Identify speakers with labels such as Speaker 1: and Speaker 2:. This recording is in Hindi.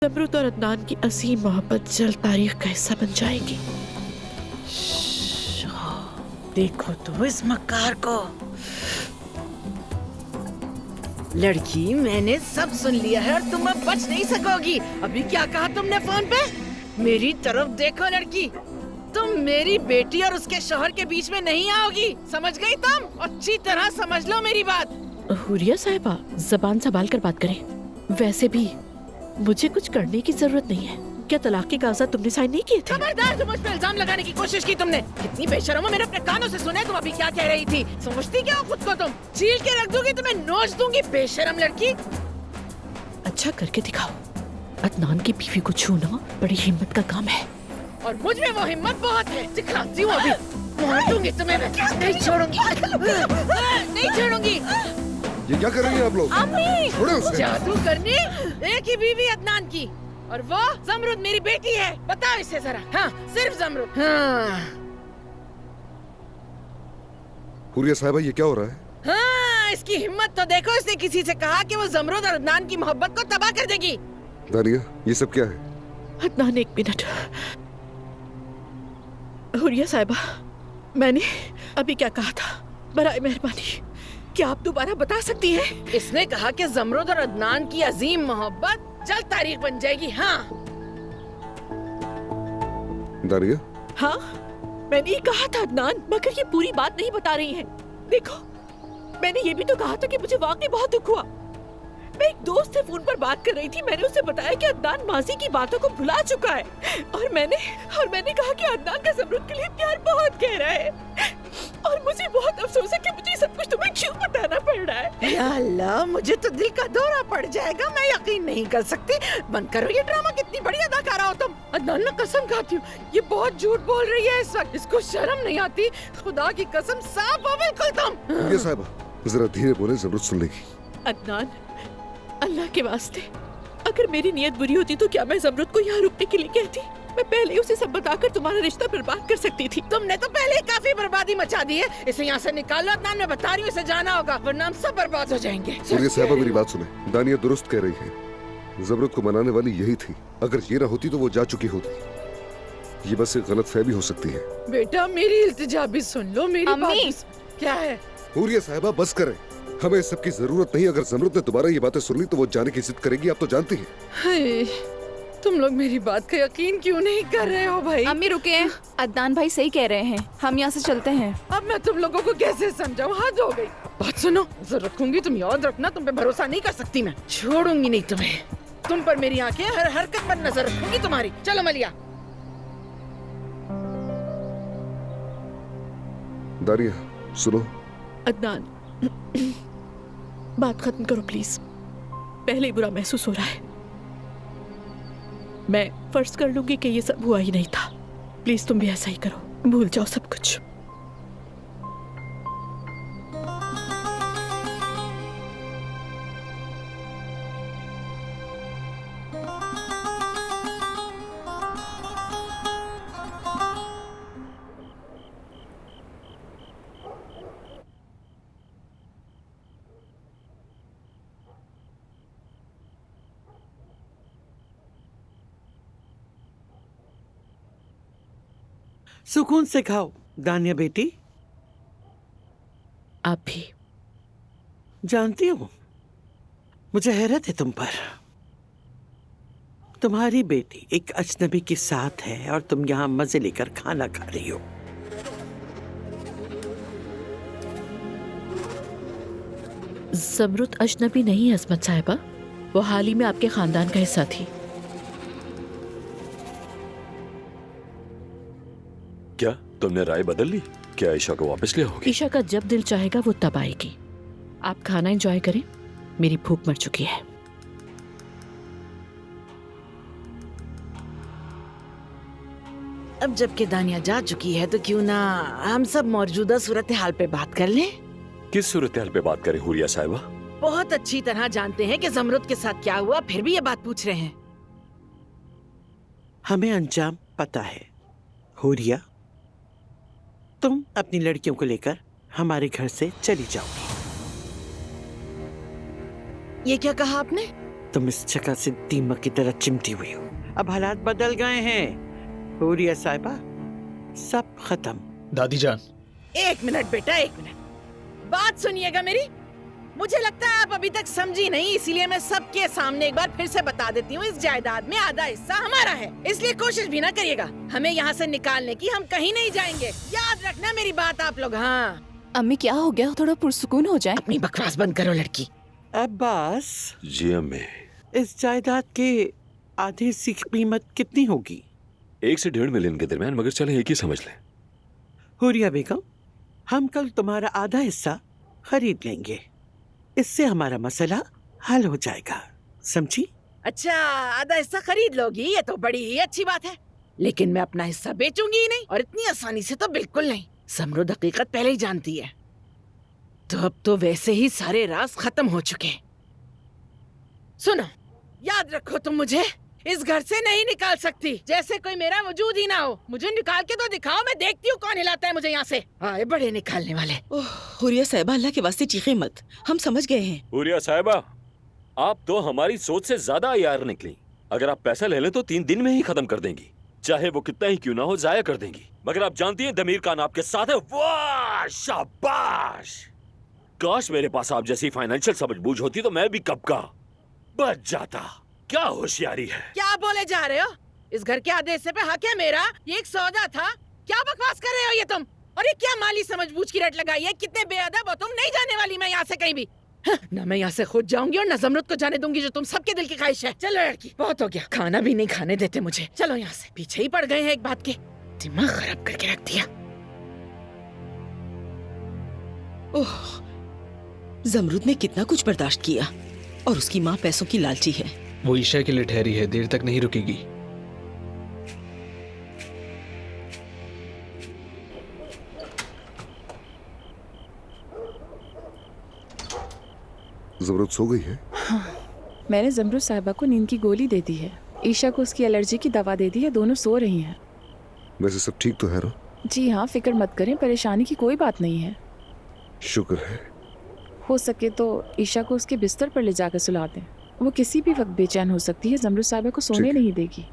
Speaker 1: ज़मरुद और अदनान की असीम मोहब्बत जल्द तारीख का हिस्सा बन जाएगी।
Speaker 2: देखो तो इस मक्कार को। लड़की, मैंने सब सुन लिया है और तुम अब बच नहीं सकोगी। अभी क्या कहा तुमने फोन पे? मेरी तरफ देखो लड़की, तुम मेरी बेटी और उसके शौहर के बीच में नहीं आओगी, समझ गई तुम? अच्छी तरह समझ लो मेरी बात।
Speaker 1: हुरिया साहिबा, जबान संभाल कर बात करें। वैसे भी मुझे कुछ करने की जरूरत नहीं है। क्या तलाक के कागजात तुमने साइन नहीं किए थे?
Speaker 2: खबरदार, जो मुझ पे इल्जाम लगाने की कोशिश की तुमने। कितनी बेशर्म हो, मैंने अपने कानों से सुना है तुम अभी क्या कह रही थी। समझती क्या हो खुद को तुम? चील के रख दूंगी, तुम्हें नोच दूंगी, बेशर्म लड़की।
Speaker 1: अच्छा करके दिखाओ। अदनान की बीवी को छूना बड़ी हिम्मत का काम है।
Speaker 2: और मुझ में वो हिम्मत बहुत है, दिखाती हूँ अभी। मार दूंगी तुम्हें मैं, नहीं छोड़ूंगी, नहीं छोड़ूंगी।
Speaker 3: ये क्या कर रही हैं आप लोग?
Speaker 2: अम्मी,
Speaker 3: छोड़ो उसे।
Speaker 2: जादू करनी एक ही बीवी अदनान की, और वो ज़मरुद मेरी बेटी है। बताओ इसे जरा। हाँ, सिर्फ ज़मरुद। हाँ
Speaker 3: हुरिया साहिबा, ये क्या हो रहा है?
Speaker 2: हाँ, इसकी हिम्मत तो देखो। इसने किसी से कहा कि वो ज़मरुद और अदनान की मोहब्बत को तबाह कर देगी।
Speaker 3: दानिया, ये सब क्या है?
Speaker 1: अदनान, एक मिनट। हुरिया साहिबा, मैंने अभी क्या कहा था? बराए मेहरबानी क्या आप दोबारा बता सकती हैं?
Speaker 2: इसने कहा कि ज़मरुद और अदनान की अजीम मोहब्बत जल्द तारीख बन जाएगी। हाँ
Speaker 3: दानिया,
Speaker 1: हाँ, मैंने ये कहा था अदनान, मगर ये पूरी बात नहीं बता रही हैं। देखो, मैंने ये भी तो कहा था कि मुझे वाकई बहुत दुख हुआ। मैं एक दोस्त से फोन पर बात कर रही थी। मैंने उसे बताया कि अदनान माजी की बातों को भुला चुका है, और मैंने कहा कि अदनान का ज़मरुद के लिए प्यार बहुत गहरा है, और मुझे बहुत अफसोस है कि मुझे सब कुछ तुम्हें क्यों बताना पड़ रहा है।
Speaker 2: या अल्लाह, मुझे तो दिल का दौरा पड़ जाएगा। मैं यकीन नहीं कर सकती। बंद करो ये ड्रामा। कितनी बड़ी अदाकारा हो तुम। अदनान, मैं कसम खाती हूँ, ये बहुत झूठ बोल रही है इस वक्त। इसको शर्म नहीं आती? खुदा की कसम, साफ हो बिल्कुल तुम।
Speaker 3: हुरिया साहिबा, जरा धीरे बोले, ज़रूरत सुन लेगी।
Speaker 1: अदनान, अल्लाह के वास्ते, अगर मेरी नीयत बुरी होती तो क्या मैं ज़मरुद को यहाँ रुकने के लिए कहती? मैं पहले ही उसे सब बताकर तुम्हारा रिश्ता बर्बाद कर सकती थी।
Speaker 2: तुमने तो पहले ही काफी बर्बादी मचा दी है। इसे यहाँ से निकालो अदनान, मैं बता रही हूँ, इसे जाना होगा, वरना हम सब बर्बाद हो जाएंगे।
Speaker 3: हुरिया साहिबा, मेरी बात सुने। दानिया दुरुस्त कह रही है। ज़मरुद को मनाने वाली यही थी। अगर ये ना होती तो वो जा चुकी होती। ये बस एक गलतफहमी हो सकती है।
Speaker 2: बेटा, मेरी इल्तिजा भी सुन लो, मेरी
Speaker 4: अम्मी।
Speaker 2: बात। क्या है?
Speaker 3: हुरिया साहिबा, बस करें। हमें इस सब की जरूरत नहीं। अगर ज़मरुद ने दोबारा ये बातें सुन ली तो वो जाने की जिद करेगी, आप तो जानती हैं।
Speaker 2: हाय, तुम लोग मेरी बात का यकीन क्यों नहीं कर रहे हो भाई?
Speaker 4: अम्मी रुके, अदनान भाई सही कह रहे हैं, हम यहाँ से चलते हैं।
Speaker 2: अब मैं तुम लोगों को कैसे समझाऊं? हद हो गई। बात सुनो, नजर रखूंगी, तुम याद रखना। तुम पे भरोसा नहीं कर सकती मैं, छोड़ूंगी नहीं तुम्हें। तुम पर मेरी आंखें हर हरकत पर नजर रखूंगी तुम्हारी। चलो मलिया।
Speaker 3: दानिया सुनो।
Speaker 1: अदनान, बात खत्म करो प्लीज। पहले ही बुरा महसूस हो रहा है। मैं फर्ज कर लूंगी कि ये सब हुआ ही नहीं था। प्लीज तुम भी ऐसा ही करो, भूल जाओ सब कुछ।
Speaker 5: सुकून से खाओ दानिया बेटी।
Speaker 1: आप भी।
Speaker 5: जानती हो, मुझे हैरत है तुम पर। तुम्हारी बेटी एक अजनबी के साथ है और तुम यहाँ मजे लेकर खाना खा रही हो।
Speaker 1: ज़मरुद अजनबी नहीं है असमत साहिबा, वो हाल ही में आपके खानदान का हिस्सा थी।
Speaker 6: क्या तुमने राय बदल ली? क्या ईशा को वापस ले आओगी?
Speaker 1: ईशा का जब दिल चाहेगा वो तब आएगी। आप खाना एंजॉय करें, मेरी भूख मर चुकी है।
Speaker 2: अब जबकि दानिया जा चुकी है तो क्यों ना हम सब मौजूदा सूरत हाल पे बात कर लें?
Speaker 6: किस सूरत हाल पे बात करें हुरिया साहिबा?
Speaker 2: बहुत अच्छी तरह जानते हैं कि ज़मरुद के साथ क्या हुआ, फिर भी ये बात पूछ रहे हैं।
Speaker 5: हमें अंजाम पता है। हुरिया, तुम अपनी लड़कियों को लेकर हमारे घर से चली जाओगी।
Speaker 2: ये क्या कहा आपने?
Speaker 5: तुम इस जगह से दीमक की तरह चिमटी हुई हो। अब हालात बदल गए हैं हुरिया साहिबा, सब खत्म।
Speaker 7: दादी जान,
Speaker 2: 1 मिनट बेटा, 1 मिनट, बात सुनिएगा मेरी। मुझे लगता है आप अभी तक समझी नहीं, इसीलिए मैं सबके सामने एक बार फिर से बता देती हूँ, इस जायदाद में आधा हिस्सा हमारा है, इसलिए कोशिश भी ना करिएगा हमें यहाँ से निकालने की। हम कहीं नहीं जाएंगे, याद रखना मेरी बात आप लोग। हाँ
Speaker 4: अम्मी क्या हो गया, थोड़ा पुरसुकून हो जाए।
Speaker 2: अपनी बकवास बंद करो लड़की।
Speaker 5: अब्बास,
Speaker 6: जी अम्मी।
Speaker 5: इस जायदाद के आधे हिस्से की कीमत कितनी होगी?
Speaker 6: 1 से 1.5 मिलियन के दरमियान, मगर चले एक ही समझ लें।
Speaker 5: हुरिया बेगम, हम कल तुम्हारा आधा हिस्सा खरीद लेंगे, इससे हमारा मसला हल हो जाएगा, समझी?
Speaker 2: अच्छा, आधा हिस्सा खरीद लोगी, ये तो बड़ी ही अच्छी बात है, लेकिन मैं अपना हिस्सा बेचूंगी ही नहीं, और इतनी आसानी से तो बिल्कुल नहीं। समरुद हकीकत पहले ही जानती है, तो अब तो वैसे ही सारे राज खत्म हो चुके। सुनो, याद रखो, तुम मुझे इस घर से नहीं निकाल सकती, जैसे कोई मेरा वजूद ही ना हो। मुझे निकाल के तो दिखाओ, मैं देखती हूँ कौन हिलाता है मुझे यहाँ से। आए बड़े निकालने वाले।
Speaker 1: ओह हुरिया साहिबा, अल्लाह के वास्ते चीखें मत, हम समझ गए हैं।
Speaker 6: हुरिया साहिबा, आप तो हमारी सोच से ज्यादा यार निकली। अगर आप पैसा ले लें तो 3 दिन में ही खत्म कर देंगी, चाहे वो कितना ही क्यों ना हो, जाया कर देंगी। मगर आप जानती हैं दमीर खान आपके साथ है। वाह शाबाश! काश मेरे पास आप जैसी फाइनेंशियल समझबूझ होती तो मैं भी कब का बच जाता। क्या होशियारी है।
Speaker 2: क्या बोले जा रहे हो? इस घर के आधे हिस्से पे हक है मेरा, ये एक सौदा था। क्या बकवास कर रहे हो ये तुम? और ये क्या माली समझबूझ की रट लगाई है? कितने बेअदब हो तुम, नहीं जाने वाली मैं यहाँ से कहीं भी। हाँ, ना मैं यहाँ से खुद जाऊंगी और ना जमरुद को जाने दूंगी, जो तुम सबके दिल की ख्वाहिश है। चलो लड़की, बहुत हो गया, खाना भी नहीं खाने देते मुझे। चलो यहाँ से, पीछे ही पड़ गए हैं एक बात के, दिमाग खराब करके रख दिया।
Speaker 1: ओह, जमरुद ने कितना कुछ बर्दाश्त किया, और उसकी माँ पैसों की लालची है।
Speaker 7: वो ईशा के लिए ठहरी है, देर तक नहीं रुकेगी।
Speaker 3: जमरुद सो गई है?
Speaker 8: मैंने जमरुद साहिबा को नींद की गोली दे दी है, ईशा को उसकी एलर्जी की दवा दे दी है, दोनों सो रही हैं।
Speaker 3: वैसे सब ठीक तो है ना?
Speaker 8: जी हाँ, फिक्र मत करें, परेशानी की कोई बात नहीं है।
Speaker 3: शुक्र है।
Speaker 8: हो सके तो ईशा को उसके बिस्तर पर ले जाकर सुला दें, वो किसी भी वक्त बेचैन हो सकती है, जमरुद साहिबा को सोने
Speaker 3: ठीक है।
Speaker 8: नहीं देगी।